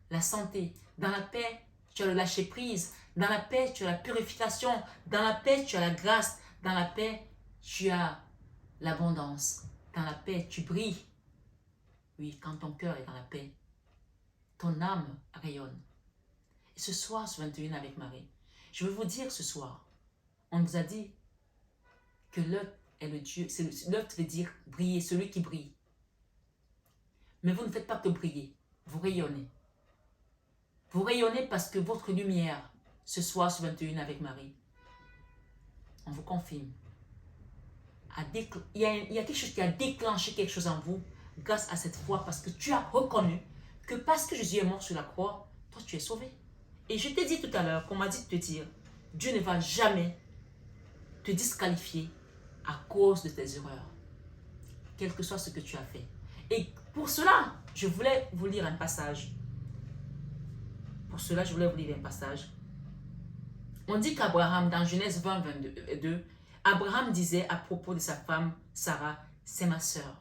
la santé. Dans la paix, tu as le lâcher-prise. Dans la paix, tu as la purification. Dans la paix, tu as la grâce. Dans la paix, tu as l'abondance. Dans la paix, tu brilles. Oui, quand ton cœur est dans la paix, ton âme rayonne. Et ce soir, sur 21 avec Marie, je veux vous dire ce soir, on nous a dit que Lot est le Dieu, Lot veut dire briller, celui qui brille. Mais vous ne faites pas que briller, vous rayonnez. Vous rayonnez parce que votre lumière, ce soir sur 21 avec Marie, on vous confirme, il y a quelque chose qui a déclenché quelque chose en vous grâce à cette foi, parce que tu as reconnu que parce que Jésus est mort sur la croix, toi tu es sauvé. Et je t'ai dit tout à l'heure, qu'on m'a dit de te dire, Dieu ne va jamais te disqualifier à cause de tes erreurs, quel que soit ce que tu as fait. Et pour cela, je voulais vous lire un passage. On dit qu'Abraham, dans Genèse 20, 22, Abraham disait à propos de sa femme Sarah, c'est ma sœur.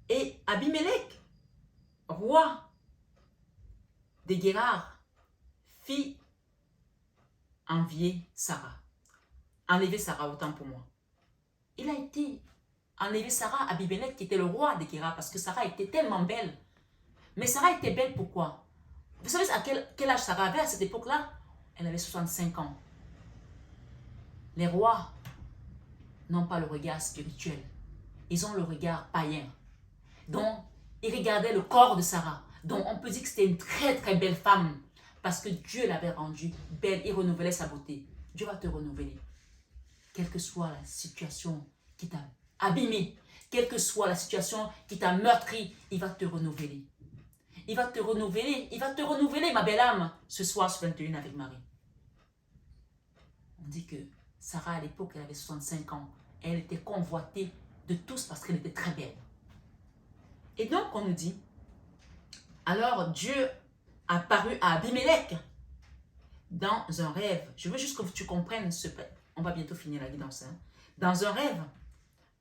Et Abimelech, roi de Guérar, fit enlever Sarah, autant pour moi. Il a été enlevé Sarah, Abimelech, qui était le roi de Guérar, parce que Sarah était tellement belle. Mais Sarah était belle pourquoi? Vous savez à quel âge Sarah avait à cette époque-là? Elle avait 65 ans. Les rois n'ont pas le regard spirituel. Ils ont le regard païen. Donc, ils regardaient le corps de Sarah. Donc, on peut dire que c'était une très très belle femme. Parce que Dieu l'avait rendue belle. Il renouvelait sa beauté. Dieu va te renouveler. Quelle que soit la situation qui t'a abîmé, quelle que soit la situation qui t'a meurtri, il va te renouveler. Il va te renouveler, ma belle âme, ce soir sur 21 avec Marie. On dit que Sarah, à l'époque, elle avait 65 ans. Elle était convoitée de tous parce qu'elle était très belle. Et donc, on nous dit, alors Dieu apparut à Abimelech dans un rêve. Je veux juste que tu comprennes ce... On va bientôt finir la guidance. Dans un rêve,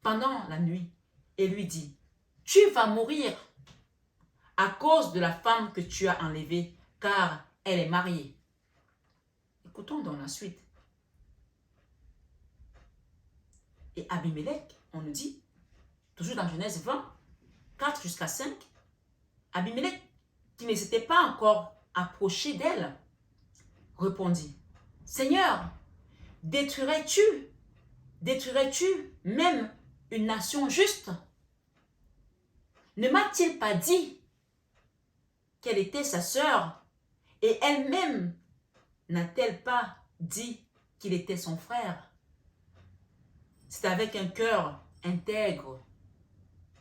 pendant la nuit, et lui dit, tu vas mourir à cause de la femme que tu as enlevée, car elle est mariée. Écoutons dans la suite. Et Abimelech, on nous dit, toujours dans Genèse 20, 4 jusqu'à 5, Abimelech, qui ne s'était pas encore approché d'elle, répondit, Seigneur, détruirais-tu même une nation juste? Ne m'a-t-il pas dit qu'elle était sa sœur, et elle-même n'a-t-elle pas dit qu'il était son frère? C'est avec un cœur intègre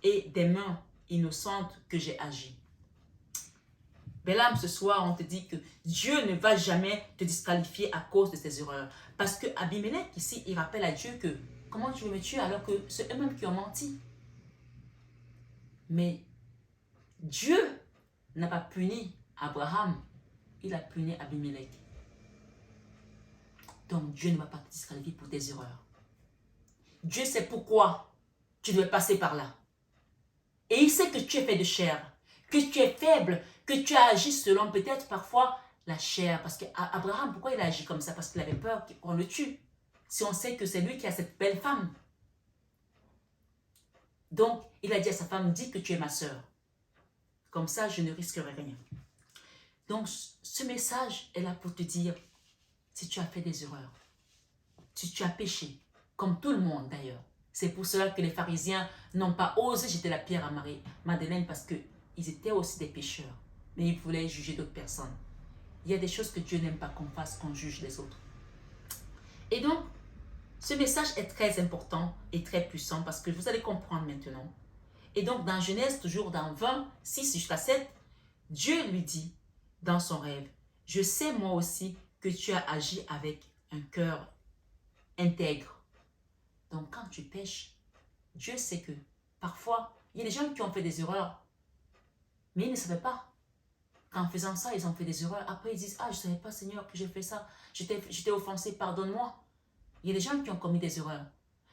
et des mains innocentes que j'ai agi. Belle âme, ce soir, on te dit que Dieu ne va jamais te disqualifier à cause de tes erreurs. Parce que Abimelech, ici, il rappelle à Dieu que comment tu veux me tuer alors que c'est eux-mêmes qui ont menti. Mais Dieu n'a pas puni Abraham, il a puni Abimelech. Donc Dieu ne va pas te disqualifier pour tes erreurs. Dieu sait pourquoi tu devais passer par là. Et il sait que tu es fait de chair, que tu es faible, que tu as agi selon peut-être parfois la chair. Parce qu'Abraham, pourquoi il a agi comme ça? Parce qu'il avait peur qu'on le tue. Si on sait que c'est lui qui a cette belle femme. Donc, il a dit à sa femme, dis que tu es ma sœur. Comme ça, je ne risquerai rien. Donc, ce message est là pour te dire, si tu as fait des erreurs, si tu as péché, comme tout le monde d'ailleurs. C'est pour cela que les pharisiens n'ont pas osé jeter la pierre à Madeleine parce qu'ils étaient aussi des pécheurs. Mais ils voulaient juger d'autres personnes. Il y a des choses que Dieu n'aime pas qu'on fasse, qu'on juge les autres. Et donc, ce message est très important et très puissant parce que vous allez comprendre maintenant. Et donc, dans Genèse, toujours dans 20, 6 jusqu'à 7, Dieu lui dit dans son rêve, « Je sais moi aussi que tu as agi avec un cœur intègre. » Donc, quand tu pêches, Dieu sait que parfois, il y a des gens qui ont fait des erreurs, mais ils ne savaient pas. Qu'en faisant ça, ils ont fait des erreurs. Après, ils disent, ah, je ne savais pas, Seigneur, que j'ai fait ça. J'étais offensé, pardonne-moi. Il y a des gens qui ont commis des erreurs.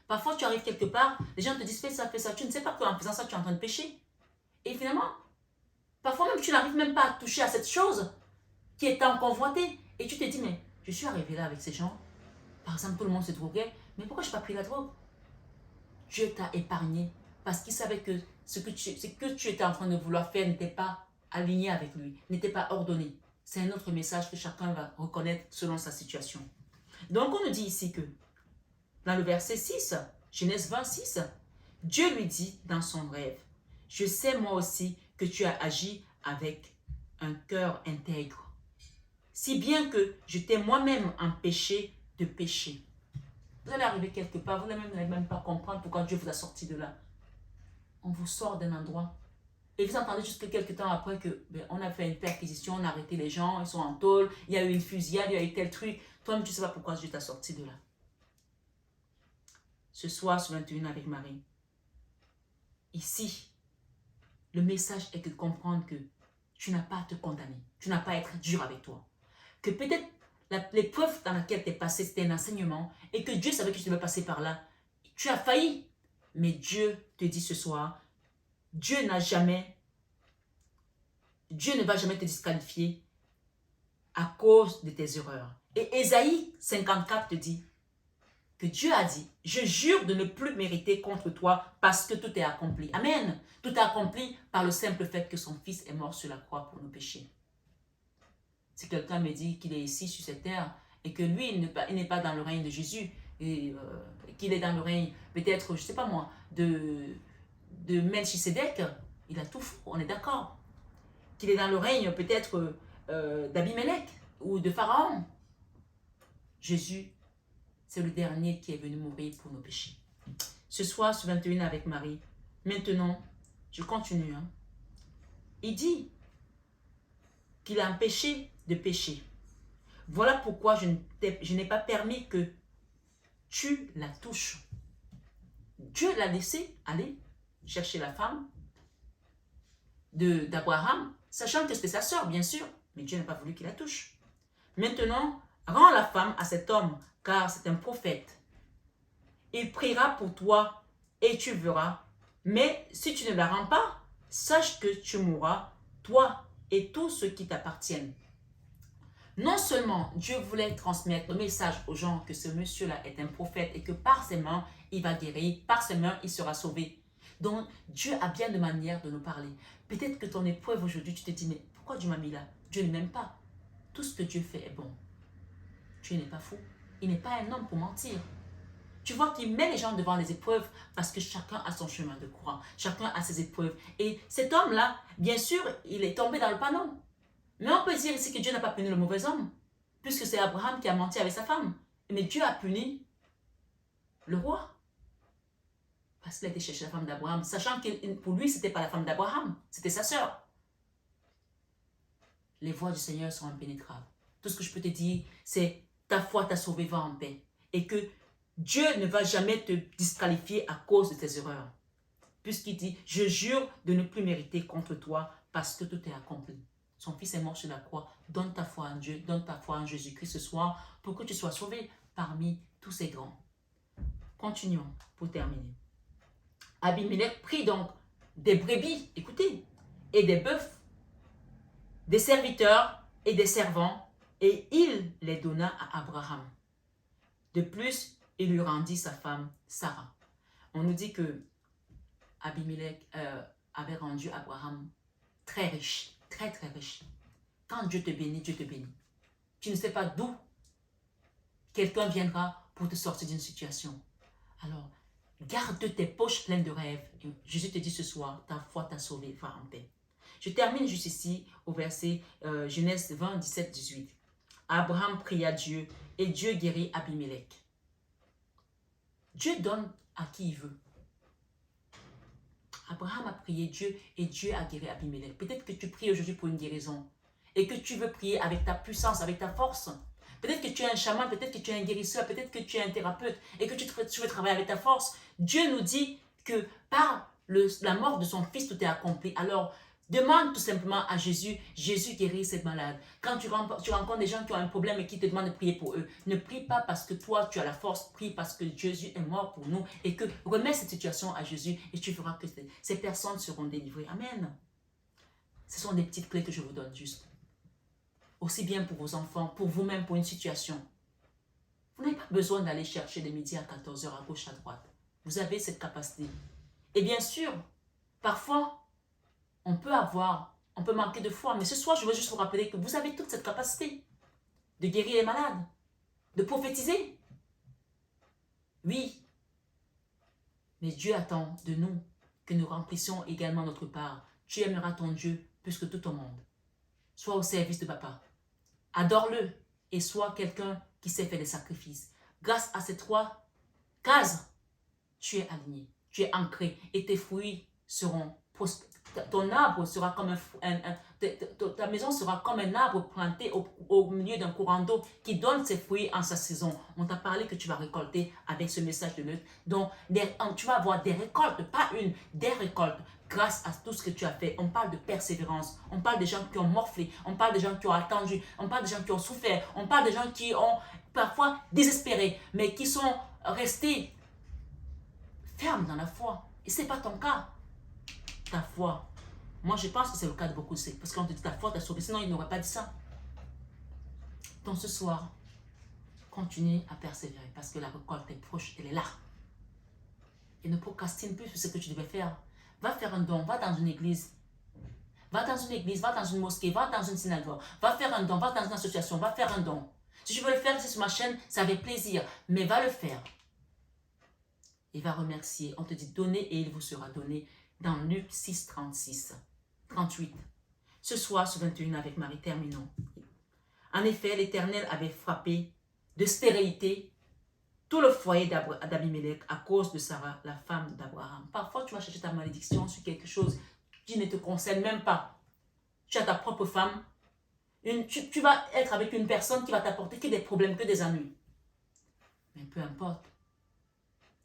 Parfois, tu arrives quelque part, les gens te disent, fais ça, fais ça. Tu ne sais pas qu'en faisant ça, tu es en train de pécher. Et finalement, parfois même, tu n'arrives même pas à toucher à cette chose qui est en convoité. Et tu te dis, mais je suis arrivé là avec ces gens. Par exemple, tout le monde se droguait. Mais pourquoi je n'ai pas pris la drogue? Dieu t'a épargné parce qu'il savait que ce que tu étais en train de vouloir faire n'était pas aligné avec lui, n'était pas ordonné. C'est un autre message que chacun va reconnaître selon sa situation. Donc, on nous dit ici que, dans le verset 6, Genèse 26, Dieu lui dit dans son rêve, « Je sais moi aussi que tu as agi avec un cœur intègre, si bien que je t'ai moi-même empêché de pécher. » Vous allez arriver quelque part, vous n'allez même pas comprendre pourquoi Dieu vous a sorti de là. On vous sort d'un endroit. Et vous entendez juste quelques temps après que on a fait une perquisition, on a arrêté les gens, ils sont en tôle, il y a eu une fusillade, il y a eu tel truc. Toi-même, tu ne sais pas pourquoi Dieu t'a sorti de là. Ce soir, sur 21 avec Marie, ici, le message est de comprendre que tu n'as pas à te condamner, tu n'as pas à être dur avec toi. Que peut-être l'épreuve dans laquelle tu es passé, c'était un enseignement et que Dieu savait que tu devais passer par là. Tu as failli, mais Dieu te dit ce soir, Dieu ne va jamais te disqualifier à cause de tes erreurs. Et Ésaïe 54 te dit que Dieu a dit, je jure de ne plus mériter contre toi parce que tout est accompli. Amen. Tout est accompli par le simple fait que son fils est mort sur la croix pour nos péchés. Si quelqu'un me dit qu'il est ici sur cette terre et que lui, il n'est pas dans le règne de Jésus, et qu'il est dans le règne, peut-être, je ne sais pas moi, de Melchisedec, il a tout faux, on est d'accord. Qu'il est dans le règne peut-être d'Abimelech ou de Pharaon. Jésus, c'est le dernier qui est venu mourir pour nos péchés. Ce soir, sur 21 avec Marie, maintenant, je continue. Il dit qu'il a empêché de pécher. Voilà pourquoi je n'ai pas permis que tu la touches. Dieu l'a laissé aller chercher la femme d'Abraham, sachant que c'était sa sœur, bien sûr, mais Dieu n'a pas voulu qu'il la touche. Maintenant, rends la femme à cet homme, car c'est un prophète. Il priera pour toi et tu verras. Mais si tu ne la rends pas, sache que tu mourras, toi et tous ceux qui t'appartiennent. Non seulement Dieu voulait transmettre le message aux gens que ce monsieur-là est un prophète et que par ses mains, il va guérir, par ses mains, il sera sauvé. Donc, Dieu a bien de manières de nous parler. Peut-être que ton épreuve aujourd'hui, tu te dis, mais pourquoi Dieu m'a mis là? Dieu ne m'aime pas. Tout ce que Dieu fait est bon. Dieu n'est pas fou. Il n'est pas un homme pour mentir. Tu vois qu'il met les gens devant les épreuves parce que chacun a son chemin de croix. Chacun a ses épreuves. Et cet homme-là, bien sûr, il est tombé dans le panneau. Mais on peut dire ici que Dieu n'a pas puni le mauvais homme, puisque c'est Abraham qui a menti avec sa femme. Mais Dieu a puni le roi. Parce qu'il a été chercher la femme d'Abraham, sachant que pour lui, ce n'était pas la femme d'Abraham, c'était sa sœur. Les voies du Seigneur sont impénétrables. Tout ce que je peux te dire, c'est ta foi t'a sauvé, va en paix. Et que Dieu ne va jamais te disqualifier à cause de tes erreurs. Puisqu'il dit, je jure de ne plus mériter contre toi parce que tout est accompli. Son fils est mort sur la croix. Donne ta foi en Dieu, donne ta foi en Jésus-Christ ce soir pour que tu sois sauvé parmi tous ces grands. Continuons pour terminer. Abimelech prit donc des brebis, écoutez, et des bœufs, des serviteurs et des servants, et il les donna à Abraham. De plus, il lui rendit sa femme Sarah. On nous dit que Abimelech avait rendu Abraham très riche, très très riche. Quand Dieu te bénit, Dieu te bénit. Tu ne sais pas d'où quelqu'un viendra pour te sortir d'une situation. Alors, garde tes poches pleines de rêves. Et Jésus te dit ce soir, ta foi t'a sauvé, va en paix. Je termine juste ici au verset Genèse 20, 17, 18. Abraham pria Dieu et Dieu guérit Abimelech. Dieu donne à qui il veut. Abraham a prié Dieu et Dieu a guéri Abimelech. Peut-être que tu pries aujourd'hui pour une guérison et que tu veux prier avec ta puissance, avec ta force. Peut-être que tu es un chaman, peut-être que tu es un guérisseur, peut-être que tu es un thérapeute et que tu veux travailler avec ta force. Dieu nous dit que par la mort de son fils, tout est accompli. Alors, demande tout simplement à Jésus, Jésus guérit cette malade. Quand tu rencontres des gens qui ont un problème et qui te demandent de prier pour eux, ne prie pas parce que toi tu as la force, prie parce que Jésus est mort pour nous et que remets cette situation à Jésus et tu verras que ces personnes seront délivrées. Amen. Ce sont des petites clés que je vous donne juste. Aussi bien pour vos enfants, pour vous-même, pour une situation. Vous n'avez pas besoin d'aller chercher des midi à 14h à gauche, à droite. Vous avez cette capacité. Et bien sûr, parfois, on peut manquer de foi, mais ce soir, je veux juste vous rappeler que vous avez toute cette capacité de guérir les malades, de prophétiser. Oui, mais Dieu attend de nous que nous remplissions également notre part. Tu aimeras ton Dieu plus que tout au monde. Sois au service de papa. Adore-le et sois quelqu'un qui sait faire des sacrifices. Grâce à ces trois case, tu es aligné, tu es ancré et tes fruits seront prospères. Ton arbre sera comme ta maison sera comme un arbre planté au milieu d'un courant d'eau qui donne ses fruits en sa saison. On t'a parlé que tu vas récolter avec ce message de Neutre. Donc, tu vas avoir des récoltes, pas une, des récoltes grâce à tout ce que tu as fait. On parle de persévérance, on parle des gens qui ont morflé, on parle des gens qui ont attendu, on parle des gens qui ont souffert, on parle des gens qui ont parfois désespéré, mais qui sont restés fermes dans la foi. Et ce n'est pas ton cas. Ta foi. Moi, je pense que c'est le cas de beaucoup de parce qu'on te dit ta foi t'a sauvé. Sinon, il n'aurait pas dit ça. Donc, ce soir, continue à persévérer parce que la récolte est proche, elle est là. Et ne procrastine plus sur ce que tu devais faire. Va faire un don, va dans une église. Va dans une église, va dans une mosquée, va dans une synagogue. Va faire un don, va dans une association, va faire un don. Si tu veux le faire sur ma chaîne, c'est avec plaisir. Mais va le faire. Et va remercier. On te dit donnez et il vous sera donné. Dans Luc 6, 36, 38. Ce soir, ce 21 avec Marie, terminons. En effet, l'Éternel avait frappé de stérilité tout le foyer d'Abimelech à cause de Sarah, la femme d'Abraham. Parfois, tu vas chercher ta malédiction sur quelque chose qui ne te concerne même pas. Tu as ta propre femme. Tu vas être avec une personne qui va t'apporter que des problèmes, que des ennuis. Mais peu importe.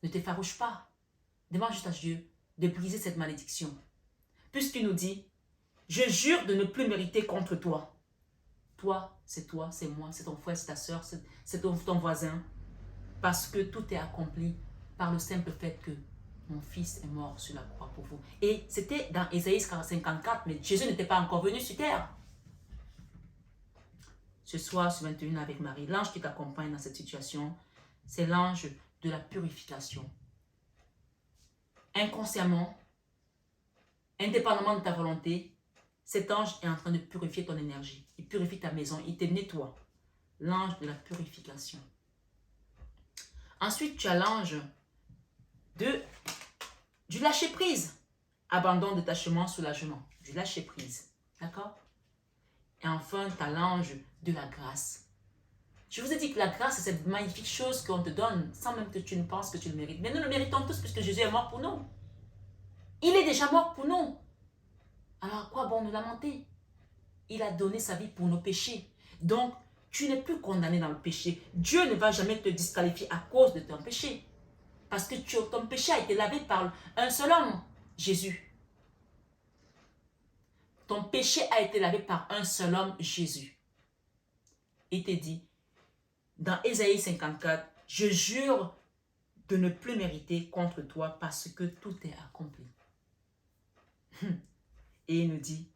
Ne t'effarouche pas. Demande juste à Dieu de briser cette malédiction. Puisqu'il nous dit, je jure de ne plus mériter contre toi. Toi, c'est moi, c'est ton frère, c'est ta soeur, c'est ton voisin. Parce que tout est accompli par le simple fait que mon fils est mort sur la croix pour vous. Et c'était dans Ésaïe 54, mais Jésus n'était pas encore venu sur terre. Ce soir, ce 21 avec Marie, l'ange qui t'accompagne dans cette situation, c'est l'ange de la purification. Inconsciemment, indépendamment de ta volonté, cet ange est en train de purifier ton énergie. Il purifie ta maison, il te nettoie. L'ange de la purification. Ensuite, tu as l'ange du lâcher-prise. Abandon, détachement, soulagement. Du lâcher-prise. D'accord? Et enfin, tu as l'ange de la grâce. Je vous ai dit que la grâce, c'est cette magnifique chose qu'on te donne sans même que tu ne penses que tu le mérites. Mais nous le méritons tous puisque Jésus est mort pour nous. Il est déjà mort pour nous. Alors à quoi bon nous lamenter? Il a donné sa vie pour nos péchés. Donc, tu n'es plus condamné dans le péché. Dieu ne va jamais te disqualifier à cause de ton péché. Parce que ton péché a été lavé par un seul homme, Jésus. Ton péché a été lavé par un seul homme, Jésus. Il te dit, dans Ésaïe 54, je jure de ne plus mériter contre toi parce que tout est accompli. Et il nous dit,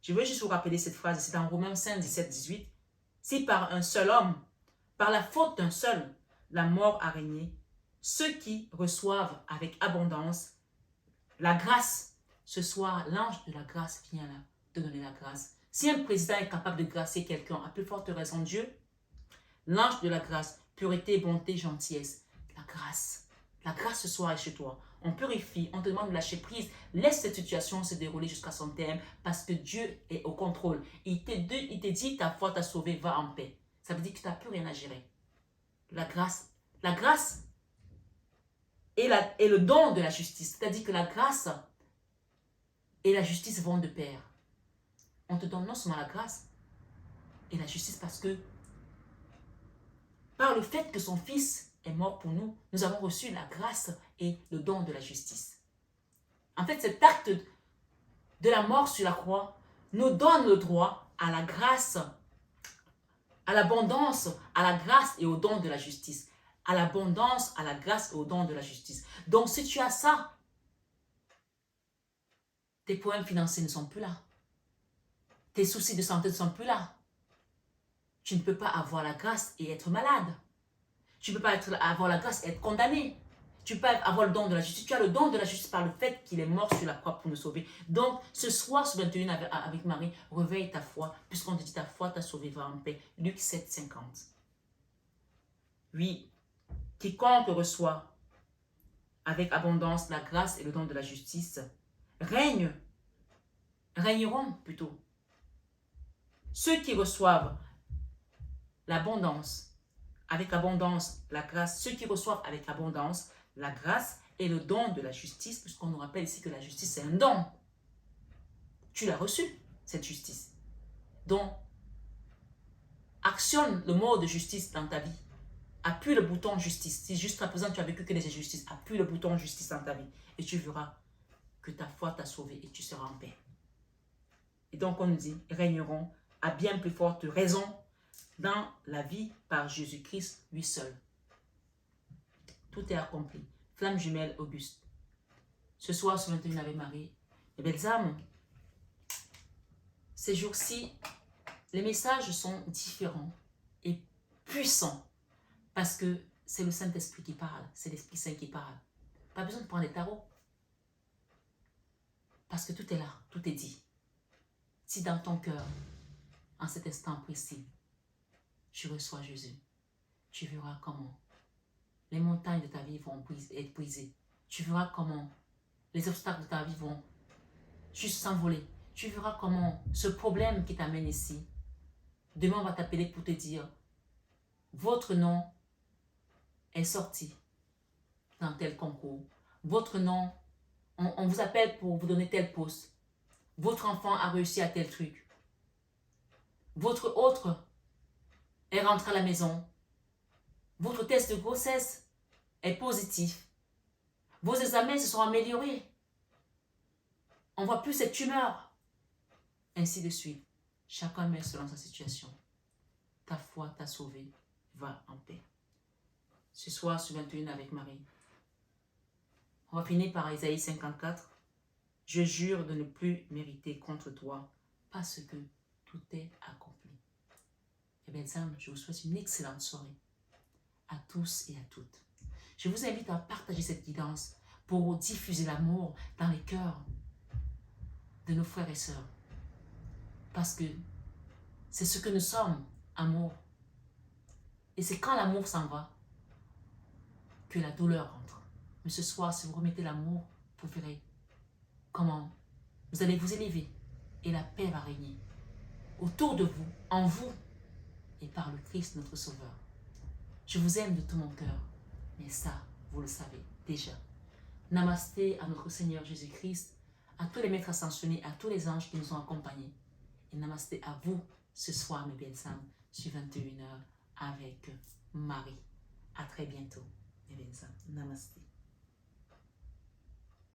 je veux juste vous rappeler cette phrase, c'est dans Romains 5, 17, 18. Si par un seul homme, par la faute d'un seul, la mort a régné, ceux qui reçoivent avec abondance la grâce, ce soir, l'ange de la grâce vient là te donner la grâce. Si un président est capable de gracier quelqu'un, à plus forte raison Dieu, l'ange de la grâce, pureté, bonté, gentillesse, la grâce ce soir est chez toi. On purifie, on te demande de lâcher prise. Laisse cette situation se dérouler jusqu'à son terme parce que Dieu est au contrôle. Il te dit ta foi t'a sauvé, va en paix. Ça veut dire que tu n'as plus rien à gérer. La grâce et le don de la justice. C'est-à-dire que la grâce et la justice vont de pair. On te donne non seulement la grâce et la justice parce que par le fait que son fils est mort pour nous, nous avons reçu la grâce et le don de la justice. En fait, cet acte de la mort sur la croix nous donne le droit à la grâce, à l'abondance, à la grâce et au don de la justice. À l'abondance, à la grâce et au don de la justice. Donc, si tu as ça, tes problèmes financiers ne sont plus là. Tes soucis de santé ne sont plus là. Tu ne peux pas avoir la grâce et être malade. Tu ne peux pas avoir la grâce et être condamné. Tu ne peux pas avoir le don de la justice. Tu as le don de la justice par le fait qu'il est mort sur la croix pour nous sauver. Donc, ce soir, ce 21 avec Marie, réveille ta foi, puisqu'on te dit ta foi t'a sauvé, va en paix. Luc 7, 50. Oui, quiconque reçoit avec abondance la grâce et le don de la justice régneront plutôt. Ceux qui reçoivent l'abondance, avec abondance la grâce, ceux qui reçoivent avec abondance la grâce et le don de la justice, puisqu'on nous rappelle ici que la justice c'est un don. Tu l'as reçu, cette justice. Donc, actionne le mot de justice dans ta vie. Appuie le bouton justice. Si jusqu'à présent tu as vécu que des injustices, appuie le bouton justice dans ta vie. Et tu verras que ta foi t'a sauvé et tu seras en paix. Et donc on nous dit, régneront à bien plus forte raison dans la vie par Jésus-Christ, lui seul. Tout est accompli. Flamme jumelle Auguste. Ce soir, sur 21 Ave Marie, les belles âmes, ces jours-ci, les messages sont différents et puissants parce que c'est le Saint-Esprit qui parle, c'est l'Esprit Saint qui parle. Pas besoin de prendre les tarots parce que tout est là, tout est dit. Si dans ton cœur, en cet instant précis, tu reçois Jésus, tu verras comment les montagnes de ta vie vont être brisées. Tu verras comment les obstacles de ta vie vont juste s'envoler. Tu verras comment ce problème qui t'amène ici, demain on va t'appeler pour te dire, votre nom est sorti dans tel concours. Votre nom, on vous appelle pour vous donner tel poste. Votre enfant a réussi à tel truc. Votre autre est rentré à la maison. Votre test de grossesse est positif. Vos examens se sont améliorés. On ne voit plus cette tumeur. Ainsi de suite. Chacun met selon sa situation. Ta foi t'a sauvé. Va en paix. Ce soir, sur 21 avec Marie. On va finir par Isaïe 54. Je jure de ne plus mériter contre toi parce que tout est accompli. Eh bien, je vous souhaite une excellente soirée à tous et à toutes. Je vous invite à partager cette guidance pour diffuser l'amour dans les cœurs de nos frères et sœurs. Parce que c'est ce que nous sommes, amour. Et c'est quand l'amour s'en va que la douleur entre. Mais ce soir, si vous remettez l'amour, vous verrez comment vous allez vous élever et la paix va régner autour de vous, en vous et par le Christ notre Sauveur. Je vous aime de tout mon cœur, mais ça, vous le savez déjà. Namasté à notre Seigneur Jésus-Christ, à tous les maîtres ascensionnés, à tous les anges qui nous ont accompagnés. Et namasté à vous ce soir, mes belles âmes, sur 21h avec Marie. À très bientôt, mes belles âmes. Namasté.